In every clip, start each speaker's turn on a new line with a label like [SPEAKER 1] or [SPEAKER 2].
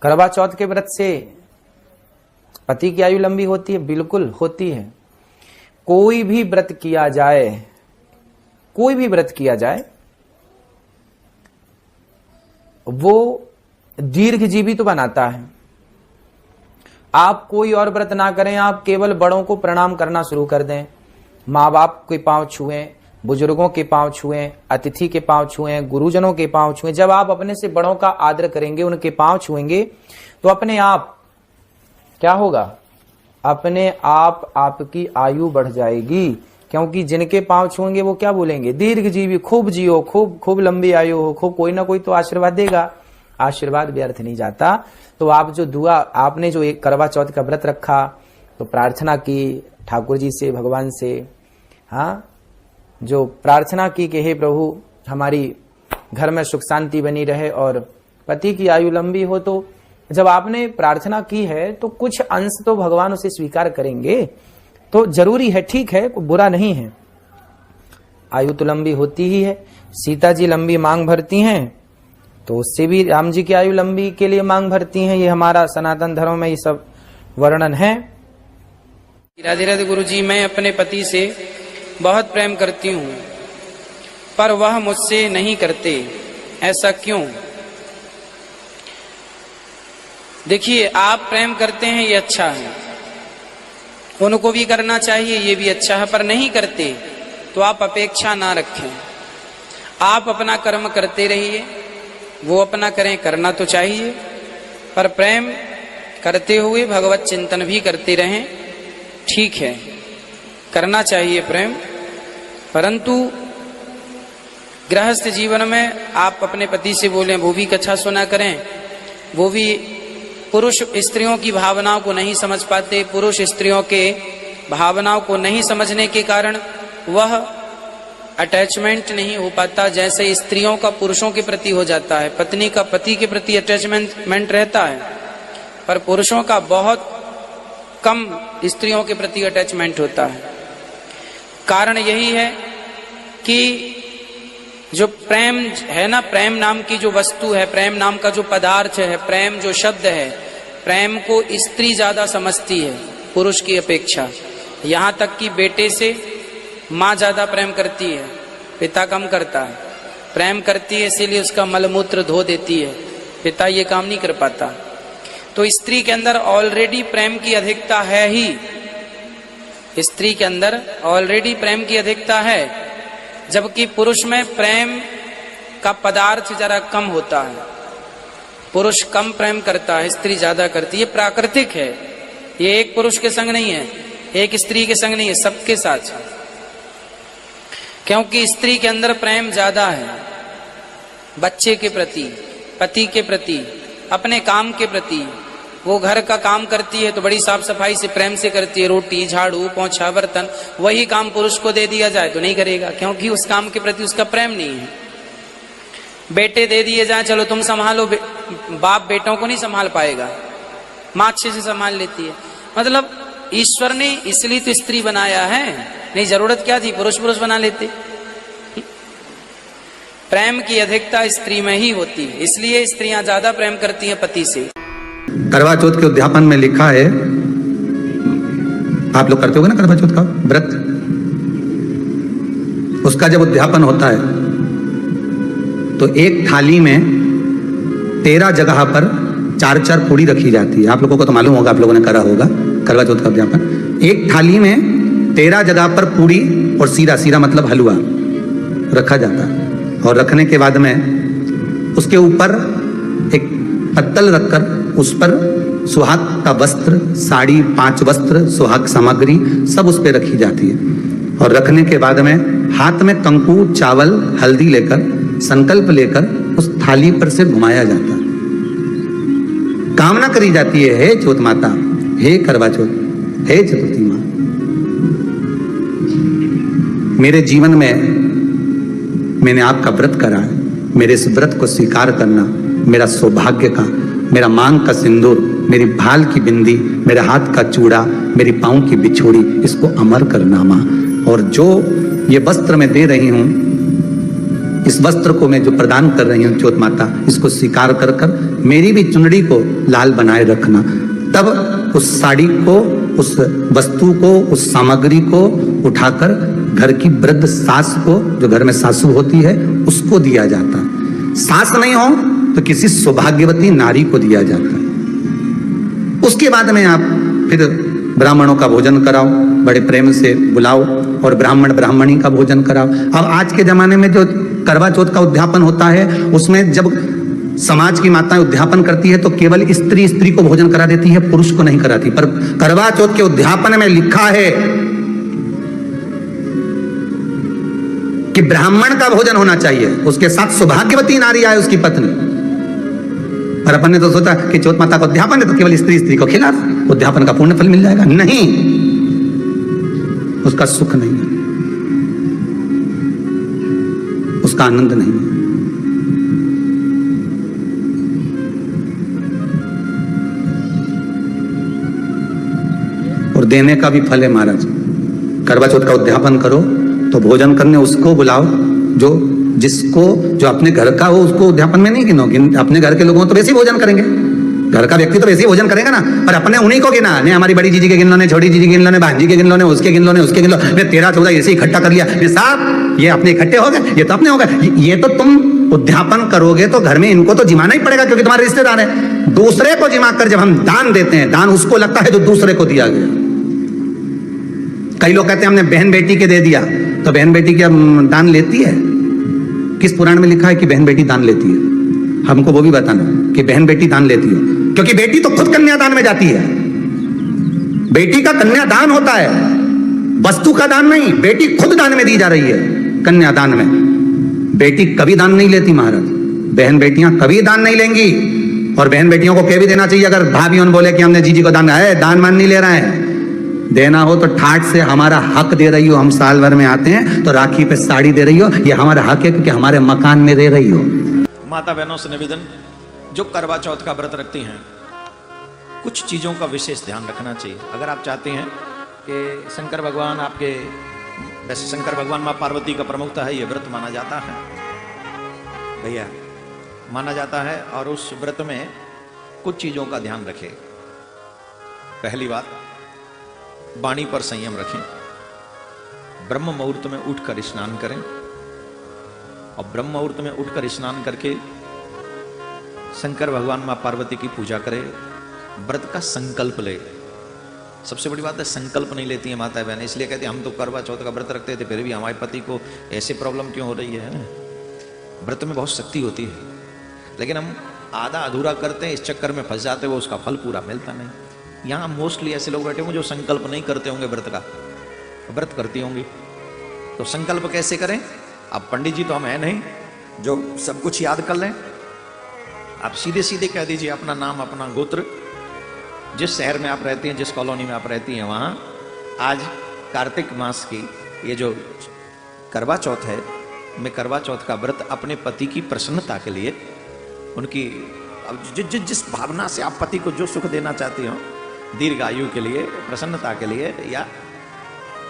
[SPEAKER 1] करवा चौथ के व्रत से पति की आयु लंबी होती है? बिल्कुल होती है। कोई भी व्रत किया जाए, कोई भी व्रत किया जाए, वो दीर्घजीवी तो बनाता है। आप कोई और व्रत ना करें, आप केवल बड़ों को प्रणाम करना शुरू कर दें, माँ बाप के पांव छुएं, बुजुर्गों के पांव छुएं, अतिथि के पांव छुएं, गुरुजनों के पांव छुएं। जब आप अपने से बड़ों का आदर करेंगे, उनके पांव छुएंगे, तो अपने आप क्या होगा? अपने आप आपकी आयु बढ़ जाएगी। क्योंकि जिनके पांव छुएंगे वो क्या बोलेंगे? दीर्घजीवी, खूब जियो, खूब लंबी आयु हो, खूब कोई ना कोई तो आशीर्वाद देगा। आशीर्वाद व्यर्थ नहीं जाता। तो आप जो दुआ, आपने जो एक करवा चौथ का व्रत रखा, तो प्रार्थना की ठाकुर जी से, भगवान से, हाँ, जो प्रार्थना की कि हे प्रभु हमारी घर में सुख शांति बनी रहे और पति की आयु लंबी हो, तो जब आपने प्रार्थना की है तो कुछ अंश तो भगवान उसे स्वीकार करेंगे। तो जरूरी है, ठीक है, कोई बुरा नहीं है। आयु तो लंबी होती ही है। सीता जी लंबी मांग भरती हैं, तो उससे भी राम जी की आयु लंबी के लिए मांग भरती हैं। ये हमारा सनातन धर्म में ये सब वर्णन है।
[SPEAKER 2] राधे राधे गुरु जी, मैं अपने पति से बहुत प्रेम करती हूँ, पर वह मुझसे नहीं करते, ऐसा क्यों? देखिए, आप प्रेम करते हैं, ये अच्छा है, उनको भी करना चाहिए, ये भी अच्छा है, पर नहीं करते तो आप अपेक्षा ना रखें। आप अपना कर्म करते रहिए, वो अपना करें, करना तो चाहिए, पर प्रेम करते हुए भगवत चिंतन भी करते रहें। ठीक है, करना चाहिए प्रेम, परंतु गृहस्थ जीवन में आप अपने पति से बोलें, वो भी कथा सुना करें। वो भी पुरुष स्त्रियों की भावनाओं को नहीं समझ पाते। पुरुष स्त्रियों के भावनाओं को नहीं समझने के कारण वह अटैचमेंट नहीं हो पाता, जैसे स्त्रियों का पुरुषों के प्रति हो जाता है। पत्नी का पति के प्रति अटैचमेंट रहता है, पर पुरुषों का बहुत कम स्त्रियों के प्रति अटैचमेंट होता है। कारण यही है कि जो प्रेम है ना, प्रेम नाम की जो वस्तु है, प्रेम नाम का जो पदार्थ है, प्रेम जो शब्द है, प्रेम को स्त्री ज्यादा समझती है पुरुष की अपेक्षा। यहाँ तक कि बेटे से माँ ज्यादा प्रेम करती है, पिता कम करता है। प्रेम करती है इसीलिए उसका मलमूत्र धो देती है, पिता ये काम नहीं कर पाता। तो स्त्री के अंदर ऑलरेडी प्रेम की अधिकता है ही, स्त्री के अंदर ऑलरेडी प्रेम की अधिकता है, जबकि पुरुष में प्रेम का पदार्थ जरा कम होता है। पुरुष कम प्रेम करता है, स्त्री ज्यादा करती है। ये प्राकृतिक है, ये एक पुरुष के संग नहीं है, एक स्त्री के संग नहीं है, सबके साथ है। क्योंकि स्त्री के अंदर प्रेम ज्यादा है, बच्चे के प्रति, पति के प्रति, अपने काम के प्रति। वो घर का काम करती है तो बड़ी साफ सफाई से प्रेम से करती है, रोटी, झाड़ू, पोंछा, बर्तन। वही काम पुरुष को दे दिया जाए तो नहीं करेगा, क्योंकि उस काम के प्रति उसका प्रेम नहीं है। बेटे दे दिए जाए, चलो तुम संभालो, बाप बेटों को नहीं संभाल पाएगा, माँ अच्छे से संभाल लेती है। मतलब ईश्वर ने इसलिए तो स्त्री बनाया है, नहीं जरूरत क्या थी, पुरुष बना लेते। प्रेम की अधिकता स्त्री में ही होती है, इसलिए स्त्रियां ज्यादा प्रेम करती हैं पति से।
[SPEAKER 3] करवा चौथ के उद्यापन में लिखा है, आप लोग करते होगे ना करवा चौथ का व्रत, उसका जब उद्यापन होता है तो एक थाली में 13 जगह पर 4-4 पूड़ी रखी जाती है। आप लोगों को तो मालूम होगा, आप लोगों ने करा होगा करवा चौथ का उद्यापन। एक थाली में 13 जगह पर पूड़ी और सीरा मतलब हलवा रखा जाता है, और रखने के बाद में उसके ऊपर एक पत्तल रखकर उस पर सुहाग का वस्त्र, साड़ी, 5 वस्त्र, सुहाग सामग्री सब उस पर रखी जाती है। और रखने के बाद में हाथ में कंकु, चावल, हल्दी लेकर, संकल्प लेकर उस थाली पर से घुमाया जाता है। कामना करी जाती है, हे चौथ माता, हे करवा चौथ, हे चतुर्थी माँ, मेरे जीवन में मैंने आपका व्रत करा है, मेरे इस व्रत को स्वीकार करना मेरा सौभाग्य का, मेरा मांग का सिंदूर, मेरी भाल की बिंदी, मेरे हाथ का चूड़ा, मेरी पाँव की बिछोड़ी, इसको अमर करना माँ। और जो ये वस्त्र मैं दे रही हूँ इस वस्त्र को मैं जो प्रदान कर रही हूँ ज्योत माता, इसको स्वीकार कर कर मेरी भी चुनरी को लाल बनाए रखना। तब उस साड़ी को, उस वस्तु को, उस सामग्री को उठाकर घर की वृद्ध सास को, जो घर में सासू होती है, उसको दिया जाता है। सास नहीं हो तो किसी सौभाग्यवती नारी को दिया जाता है। उसके बाद में आप फिर ब्राह्मणों का भोजन कराओ, बड़े प्रेम से बुलाओ और ब्राह्मण ब्राह्मणी का भोजन कराओ। अब आज के जमाने में जो करवा चौथ का उद्यापन होता है, उसमें जब समाज की माताएं उद्यापन करती है तो केवल स्त्री स्त्री को भोजन करा देती है, पुरुष को नहीं कराती। पर करवा चौथ के उद्यापन में लिखा है कि ब्राह्मण का भोजन होना चाहिए, उसके साथ सौभाग्यवती नारी आए, उसकी पत्नी। पर अपन ने तो सोचा कि चौथ माता का उद्यापन है तो केवल स्त्री स्त्री को खिला, उद्यापन का पूर्ण फल मिल जाएगा। नहीं, उसका सुख नहीं है, उसका आनंद नहीं है। और देने का भी फल है महाराज। करवा चौथ का उद्यापन करो तो भोजन करने उसको बुलाओ जो अपने घर का हो, उसको उद्यापन में नहीं गिनोगे। अपने घर के लोगों तो वैसे ही भोजन करेंगे, घर का व्यक्ति तो वैसे ही भोजन करेगा ना, पर अपने उन्हीं को गिना। नहीं हमारी बड़ी जीजी के गिन लो ने, छोटी जीजी के गिन लो ने, भांजी के गिन लो ने, उसके गिन लो ने, उसके गिन लो ने, 13-14 ऐसे इकट्ठा कर लिया। साहब ये अपने इकट्ठे हो गए, ये तो अपने हो गए। ये तो तुम उद्यापन करोगे तो घर में इनको तो जिमाना ही पड़ेगा, क्योंकि तुम्हारे रिश्तेदार है। दूसरे को जिमा कर जब हम दान देते हैं, दान उसको लगता है जो दूसरे को दिया गया। कई लोग कहते हैं हमने बहन बेटी के दे दिया, तो बहन बेटी क्या दान लेती है? किस पुराण में लिखा है कि बहन बेटी दान लेती है? हमको वो भी बताना कि बहन बेटी दान लेती है, क्योंकि बेटी तो खुद कन्यादान में जाती है। बेटी का कन्यादान होता है, वस्तु का दान नहीं। बेटी खुद दान में दी जा रही है, कन्यादान में। बेटी कभी दान नहीं लेती महाराज, बहन बेटियां कभी दान नहीं लेंगी। और बहन बेटियों को कह भी देना चाहिए, अगर भाभी बोले कि हमने जीजी को दान है, दान मान नहीं ले रहे हैं, देना हो तो ठाट से हमारा हक दे रही हो। हम साल भर में आते हैं तो राखी पे साड़ी दे रही हो, ये हमारा हक है, क्योंकि हमारे मकान में दे रही हो।
[SPEAKER 4] माता बहनों से निवेदन, जो करवा चौथ का व्रत रखती हैं, कुछ चीज़ों का विशेष ध्यान रखना चाहिए। अगर आप चाहते हैं कि शंकर भगवान आपके, वैसे शंकर भगवान माँ पार्वती का प्रमुखता है, ये व्रत माना जाता है भैया, माना जाता है। और उस व्रत में कुछ चीज़ों का ध्यान रखें। पहली बात, वाणी पर संयम रखें। ब्रह्म मुहूर्त में उठकर स्नान करें, और ब्रह्म मुहूर्त में उठकर स्नान करके शंकर भगवान माँ पार्वती की पूजा करें। व्रत का संकल्प ले। सबसे बड़ी बात है, संकल्प नहीं लेती है माता बहन, इसलिए कहते हैं हम तो करवा चौथ का व्रत रखते थे, फिर भी हमारे पति को ऐसे प्रॉब्लम क्यों हो रही है। व्रत में बहुत शक्ति होती है, लेकिन हम आधा अधूरा करते हैं, इस चक्कर में फंस जाते हैं, वो उसका फल पूरा मिलता नहीं। यहाँ मोस्टली ऐसे लोग बैठे होंगे जो संकल्प नहीं करते होंगे व्रत का, व्रत करती होंगी। तो संकल्प कैसे करें? अब पंडित जी तो हम है नहीं जो सब कुछ याद कर लें। आप सीधे सीधे कह दीजिए अपना नाम, अपना गोत्र, जिस शहर में आप रहती हैं, जिस कॉलोनी में आप रहती हैं, वहाँ आज कार्तिक मास की ये जो करवा चौथ है, मैं करवा चौथ का व्रत अपने पति की प्रसन्नता के लिए, उनकी जिस भावना से आप पति को जो सुख देना चाहती हो, दीर्घ आयु के लिए, प्रसन्नता के लिए, या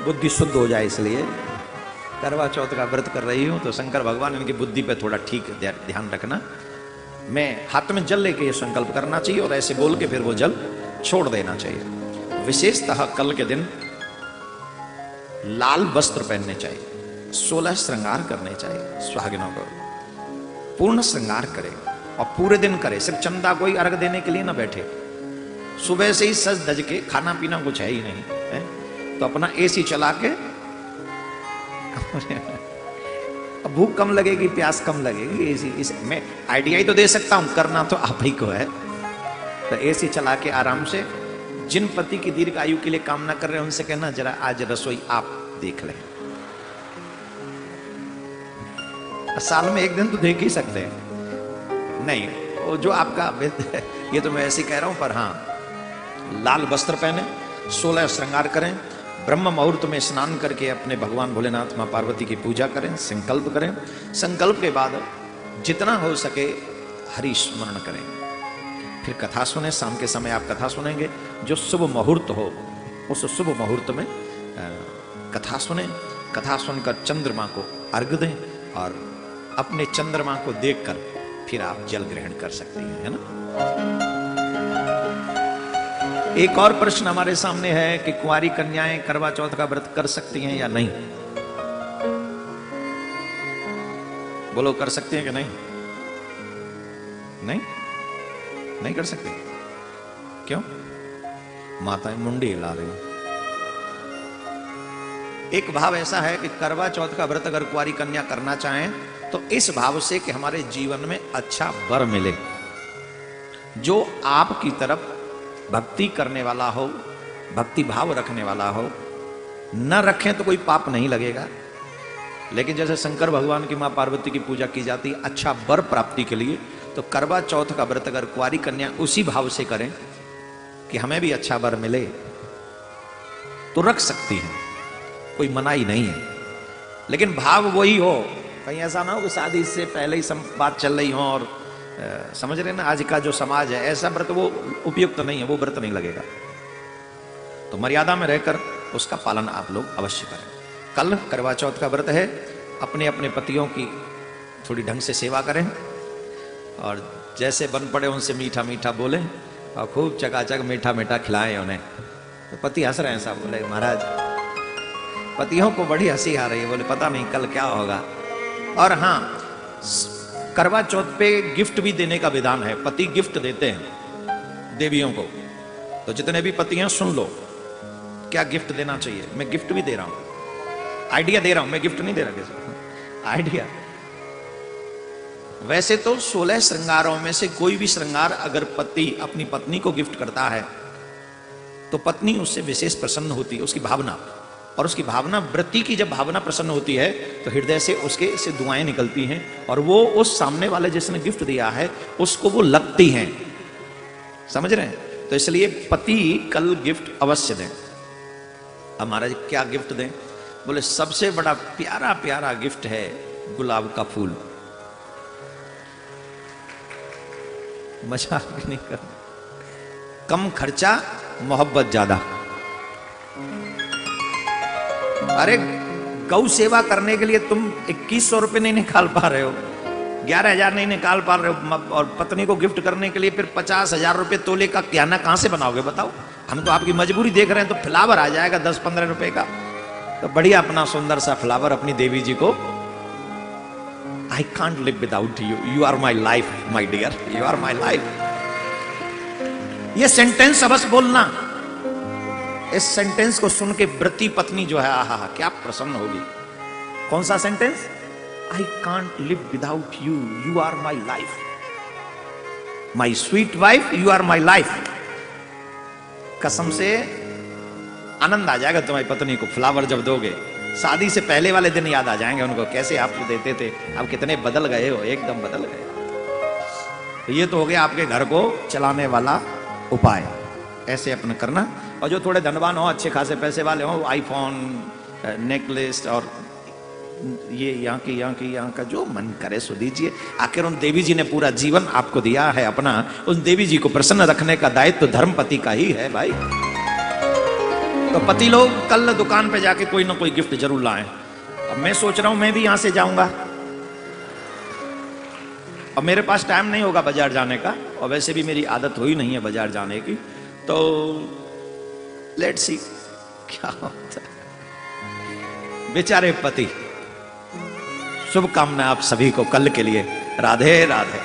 [SPEAKER 4] बुद्धि शुद्ध हो जाए, इसलिए करवा चौथ का व्रत कर रही हूँ, तो शंकर भगवान इनकी बुद्धि पे थोड़ा ठीक ध्यान रखना। मैं हाथ में जल लेके ये संकल्प करना चाहिए और ऐसे बोल के फिर वो जल छोड़ देना चाहिए। विशेषतः कल के दिन लाल वस्त्र पहनने चाहिए, 16 श्रृंगार करने चाहिए। सुहागिनों को पूर्ण श्रृंगार करें और पूरे दिन करें। सिर्फ चंदा कोई अर्घ देने के लिए ना बैठे, सुबह से ही सज धज के, खाना पीना कुछ है ही नहीं है, तो अपना एसी चला के भूख कम लगेगी, प्यास कम लगेगी। एसी इस मैं आइडिया ही तो दे सकता हूं, करना तो आप ही को है। तो एसी चला के आराम से, जिन पति की दीर्घ आयु के लिए कामना कर रहे हैं उनसे कहना जरा आज रसोई आप देख लें। साल में एक दिन तो देख ही सकते हैं, नहीं वो जो आपका ये तो मैं ऐसे ही कह रहा हूं, पर हाँ लाल वस्त्र पहने, 16 श्रृंगार करें, ब्रह्म मुहूर्त में स्नान करके अपने भगवान भोलेनाथ माँ पार्वती की पूजा करें, संकल्प करें। संकल्प के बाद जितना हो सके हरि स्मरण करें, फिर कथा सुने। शाम के समय आप कथा सुनेंगे, जो शुभ मुहूर्त हो उस शुभ मुहूर्त में कथा सुने। कथा सुनकर चंद्रमा को अर्घ दें और अपने चंद्रमा को देखकर फिर आप जल ग्रहण कर सकती हैं, है ना। एक और प्रश्न हमारे सामने है कि कुंवारी कन्याएं करवा चौथ का व्रत कर सकती हैं या नहीं। बोलो, कर सकती हैं कि नहीं? नहीं, नहीं कर सकते। क्यों? माताएं मुंडी हिला रही हैं। एक भाव ऐसा है कि करवा चौथ का व्रत अगर कुंवारी कन्या करना चाहें तो इस भाव से कि हमारे जीवन में अच्छा वर मिले, जो आपकी तरफ भक्ति करने वाला हो, भक्ति भाव रखने वाला हो। न रखें तो कोई पाप नहीं लगेगा, लेकिन जैसे शंकर भगवान की मां पार्वती की पूजा की जाती है अच्छा वर प्राप्ति के लिए, तो करवा चौथ का व्रत अगर कुंवारी कन्या उसी भाव से करें कि हमें भी अच्छा वर मिले तो रख सकती हैं, कोई मनाही नहीं है। लेकिन भाव वही हो, कहीं ऐसा ना हो कि शादी से पहले ही बात चल रही हो और समझ रहे ना, आज का जो समाज है ऐसा व्रत वो उपयुक्त नहीं है, वो व्रत नहीं लगेगा। तो मर्यादा में रहकर उसका पालन आप लोग अवश्य करें। कल करवा चौथ का व्रत है, अपने अपने पतियों की थोड़ी ढंग से सेवा करें और जैसे बन पड़े उनसे मीठा मीठा बोलें और खूब चकाचक मीठा मीठा खिलाएं उन्हें। तो पति हंस रहे हैं, साहब बोले महाराज पतियों को बड़ी हंसी आ रही है, बोले पता नहीं कल क्या होगा। और हाँ, करवा चौथ पे गिफ्ट भी देने का विधान है, पति गिफ्ट देते हैं देवियों को। तो जितने भी पति हैं सुन लो क्या गिफ्ट देना चाहिए। मैं गिफ्ट भी दे रहा हूं, आइडिया दे रहा हूं, मैं गिफ्ट नहीं दे रहा किसी, आइडिया। वैसे तो 16 श्रृंगारों में से कोई भी श्रृंगार अगर पति अपनी पत्नी को गिफ्ट करता है तो पत्नी उससे विशेष प्रसन्न होती है, उसकी भावना, और उसकी भावना व्रती की जब भावना प्रसन्न होती है तो हृदय से उसके से दुआएं निकलती हैं और वो उस सामने वाले जिसने गिफ्ट दिया है उसको वो लगती हैं। समझ रहे हैं? तो इसलिए पति कल गिफ्ट अवश्य दें। अब महाराज क्या गिफ्ट दें? बोले सबसे बड़ा प्यारा प्यारा गिफ्ट है गुलाब का फूल। मजाक नहीं कर, कम खर्चा मोहब्बत ज्यादा। अरे गौ सेवा करने के लिए तुम 2100 रुपये नहीं निकाल पा रहे हो, 11,000 नहीं निकाल पा रहे हो, और पत्नी को गिफ्ट करने के लिए फिर 50,000 रुपये तोले का गहना कहां से बनाओगे बताओ। हम तो आपकी मजबूरी देख रहे हैं, तो फ्लावर आ जाएगा 10-15 रुपए का, तो बढ़िया अपना सुंदर सा फ्लावर अपनी देवी जी को। I can't live without you, you are my life my dear, you are my life. ये सेंटेंस अवश्य बोलना। इस सेंटेंस को सुन के व्रती पत्नी जो है आहा क्या प्रसन्न होगी। कौन सा sentence? I can't live without you, you are my life, my sweet wife, you are my life. कसम से आनंद आ जाएगा तुम्हारी पत्नी को फ्लावर जब दोगे। शादी से पहले वाले दिन याद आ जाएंगे उनको, कैसे आप देते थे, आप कितने बदल गए हो, एकदम बदल गए। तो ये तो हो गया आपके घर को चलाने वाला उपाय, ऐसे अपना करना। और जो थोड़े धनवान हो, अच्छे खासे पैसे वाले हो, आईफोन, नेकलेस और ये यहाँ का जो मन करे सो दीजिए। आखिर उन देवी जी ने पूरा जीवन आपको दिया है अपना, उन देवी जी को प्रसन्न रखने का दायित्व तो धर्मपति का ही है भाई। तो पति लोग कल दुकान पे जाके कोई ना कोई गिफ्ट जरूर लाएं। अब मैं सोच रहा हूं मैं भी यहां से जाऊंगा, अब मेरे पास टाइम नहीं होगा बाजार जाने का, और वैसे भी मेरी आदत हुई नहीं है बाजार जाने की, तो लेट्स सी क्या होता है। बेचारे पति, शुभकामनाएं आप सभी को कल के लिए। राधे राधे।